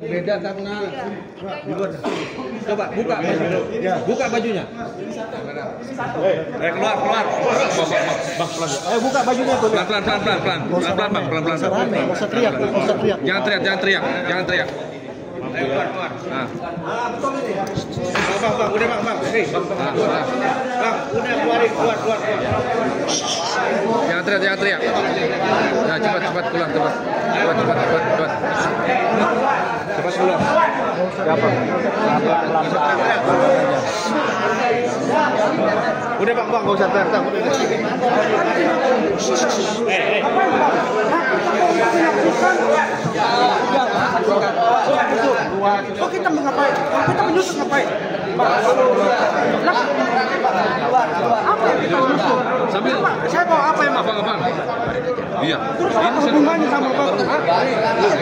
Beda tak kenal. Coba buka baju. Buka bajunya. Keluar. Bang, pelan. Ayo buka bajunya tuh. Pelan. Nggak usah teriak. Jangan teriak. Ayo keluar. Nah. Bang, udah bang. Hei, bang. Bang, udah keluar. Jangan teriak. Nah, cepat keluar, cepat. Cepat keluar. Siapa? Udah bang, nggak usah teriak. Oh, kita ngapain? Kita menyusup ngapain? Apa yang kita menyusup? Sambil Saya bawa apa yang abang? Iya. Terus apa hubungannya sama bapak?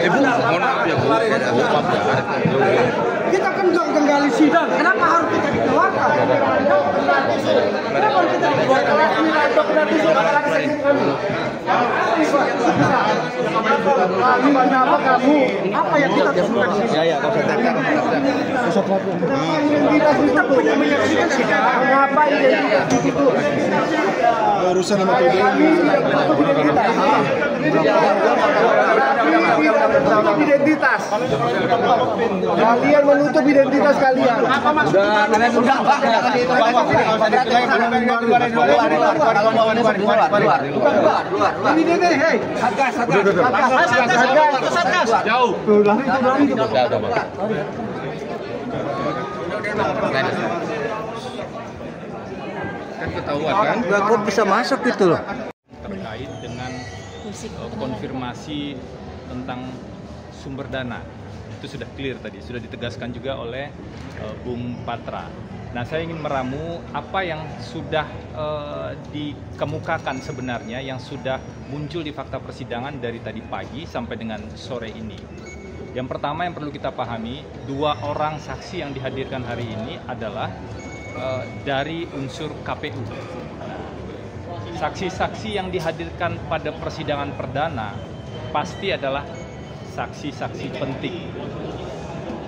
Mohon maaf ya, Bu. Kita kan nggak gali sidang. Kenapa harus kita dikeluarkan? Kenapa harus kita dikeluarkan? Kenapa kamu? Apa yang kita temukan? Ya, kau Kita punya menyaksikan sidang. Mengapa identitas itu? Urusan sama PDI. Identitas. Kalian menutup identitas kalian. Apa maksudnya? Ini deh, hei. Satgas. Jauh. Kan ketahuan kan? Kok bisa masuk gitu loh? Terkait dengan konfirmasi tentang sumber dana. Itu sudah clear tadi, sudah ditegaskan juga oleh Bung Patra. Nah, saya ingin meramu apa yang sudah dikemukakan sebenarnya, yang sudah muncul di fakta persidangan dari tadi pagi sampai dengan sore ini. Yang pertama yang perlu kita pahami, 2 orang saksi yang dihadirkan hari ini adalah dari unsur KPU. Saksi-saksi yang dihadirkan pada persidangan perdana pasti adalah saksi-saksi penting.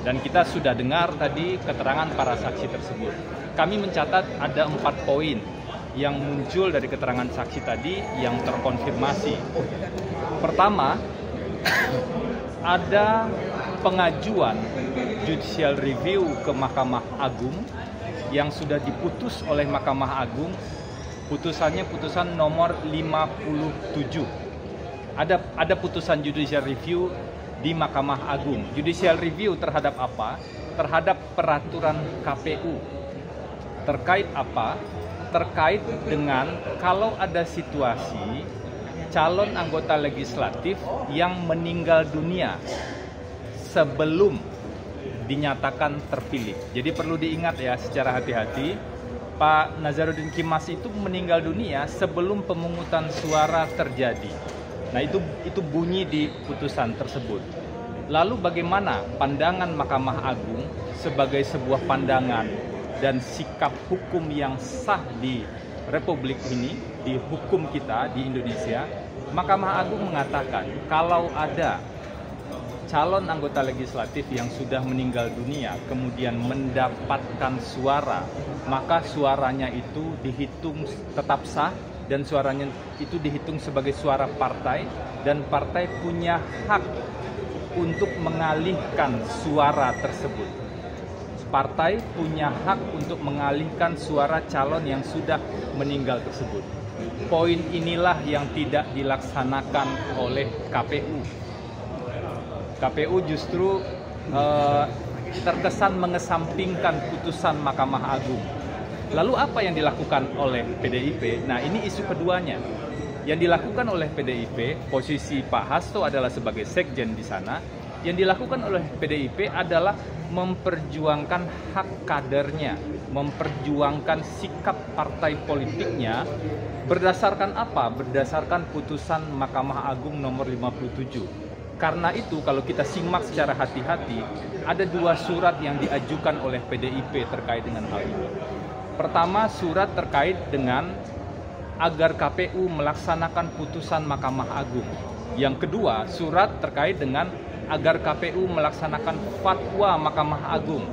Dan kita sudah dengar tadi keterangan para saksi tersebut. Kami mencatat ada 4 poin yang muncul dari keterangan saksi tadi yang terkonfirmasi. Pertama, ada pengajuan judicial review ke Mahkamah Agung yang sudah diputus oleh Mahkamah Agung. Putusannya putusan nomor 57. Ada putusan judicial review di Mahkamah Agung. Judicial review terhadap apa? Terhadap peraturan KPU. Terkait apa? Terkait dengan kalau ada situasi calon anggota legislatif yang meninggal dunia sebelum dinyatakan terpilih. Jadi perlu diingat ya secara hati-hati, Pak Nazarudin Kimas itu meninggal dunia sebelum pemungutan suara terjadi. Nah, itu bunyi di putusan tersebut. Lalu bagaimana pandangan Mahkamah Agung sebagai sebuah pandangan dan sikap hukum yang sah di Republik ini, di hukum kita di Indonesia? Mahkamah Agung mengatakan kalau ada calon anggota legislatif yang sudah meninggal dunia kemudian mendapatkan suara, maka suaranya itu dihitung tetap sah dan suaranya itu dihitung sebagai suara partai, dan partai punya hak untuk mengalihkan suara tersebut. Partai punya hak untuk mengalihkan suara calon yang sudah meninggal tersebut. Poin inilah yang tidak dilaksanakan oleh KPU. KPU justru terkesan mengesampingkan putusan Mahkamah Agung. Lalu apa yang dilakukan oleh PDIP? Nah, ini isu keduanya. Yang dilakukan oleh PDIP, posisi Pak Hasto adalah sebagai sekjen di sana. Yang dilakukan oleh PDIP adalah memperjuangkan hak kadernya, memperjuangkan sikap partai politiknya. Berdasarkan apa? Berdasarkan putusan Mahkamah Agung nomor 57. Karena itu kalau kita simak secara hati-hati, ada 2 surat yang diajukan oleh PDIP terkait dengan hal ini. Pertama, surat terkait dengan agar KPU melaksanakan putusan Mahkamah Agung. Yang kedua, surat terkait dengan agar KPU melaksanakan fatwa Mahkamah Agung.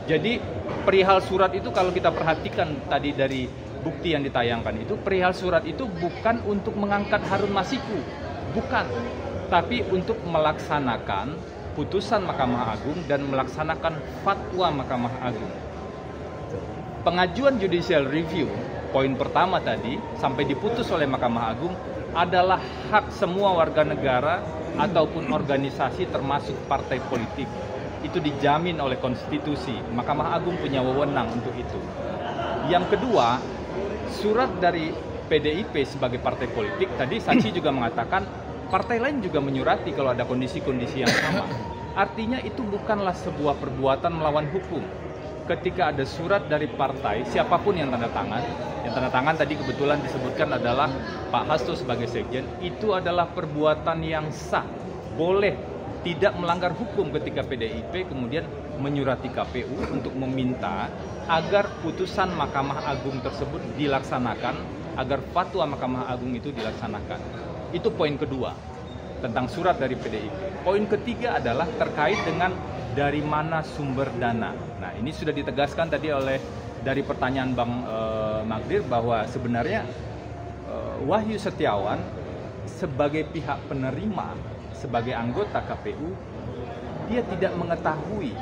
Jadi perihal surat itu kalau kita perhatikan tadi dari bukti yang ditayangkan itu, perihal surat itu bukan untuk mengangkat Harun Masiku, bukan, tapi untuk melaksanakan putusan Mahkamah Agung dan melaksanakan fatwa Mahkamah Agung. Pengajuan judicial review, poin pertama tadi, sampai diputus oleh Mahkamah Agung adalah hak semua warga negara ataupun organisasi termasuk partai politik. Itu dijamin oleh konstitusi. Mahkamah Agung punya wewenang untuk itu. Yang kedua, surat dari PDIP sebagai partai politik, tadi saksi juga mengatakan partai lain juga menyurati kalau ada kondisi-kondisi yang sama. Artinya itu bukanlah sebuah perbuatan melawan hukum. Ketika ada surat dari partai, siapapun yang tanda tangan tadi kebetulan disebutkan adalah Pak Hasto sebagai sekjen, itu adalah perbuatan yang sah, boleh, tidak melanggar hukum ketika PDIP kemudian menyurati KPU untuk meminta agar putusan Mahkamah Agung tersebut dilaksanakan, agar fatwa Mahkamah Agung itu dilaksanakan. Itu poin kedua tentang surat dari PDIP. Poin ketiga adalah terkait dengan dari mana sumber dana. Nah, ini sudah ditegaskan tadi oleh dari pertanyaan Bang Magdir bahwa sebenarnya Wahyu Setiawan sebagai pihak penerima, sebagai anggota KPU, dia tidak mengetahui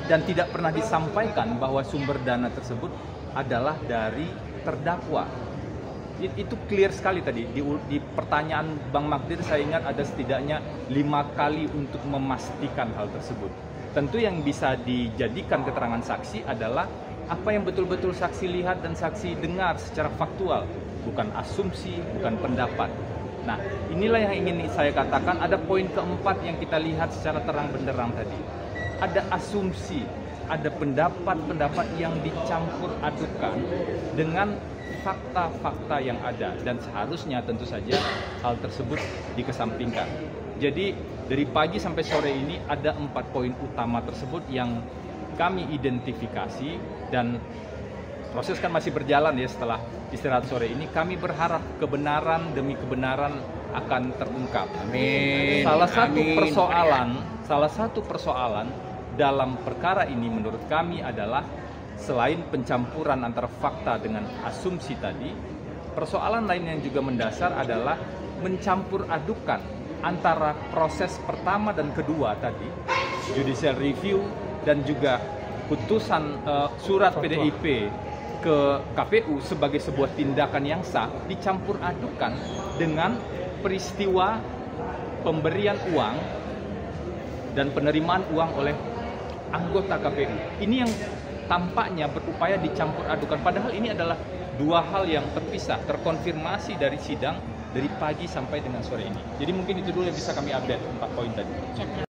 dan tidak pernah disampaikan bahwa sumber dana tersebut adalah dari terdakwa. Itu clear sekali tadi di pertanyaan Bang Magdir, saya ingat ada setidaknya 5 kali untuk memastikan hal tersebut. Tentu yang bisa dijadikan keterangan saksi adalah apa yang betul-betul saksi lihat dan saksi dengar secara faktual, bukan asumsi, bukan pendapat. Nah, inilah yang ingin saya katakan, ada poin keempat yang kita lihat secara terang benderang tadi. Ada asumsi, ada pendapat-pendapat yang dicampur adukan dengan fakta-fakta yang ada, dan seharusnya tentu saja hal tersebut dikesampingkan. Jadi dari pagi sampai sore ini ada 4 poin utama tersebut yang kami identifikasi, dan proses kan masih berjalan ya setelah istirahat sore ini. Kami berharap kebenaran demi kebenaran akan terungkap. Amin. Salah satu persoalan dalam perkara ini menurut kami adalah selain pencampuran antara fakta dengan asumsi tadi, persoalan lain yang juga mendasar adalah mencampur adukan antara proses pertama dan kedua tadi, judicial review dan juga putusan surat PDIP ke KPU sebagai sebuah tindakan yang sah, dicampur adukan dengan peristiwa pemberian uang dan penerimaan uang oleh anggota KPU. Ini yang tampaknya berupaya dicampur adukan, padahal ini adalah dua hal yang terpisah, terkonfirmasi dari sidang dari pagi sampai dengan sore ini. Jadi mungkin itu dulu yang bisa kami update 4 poin tadi.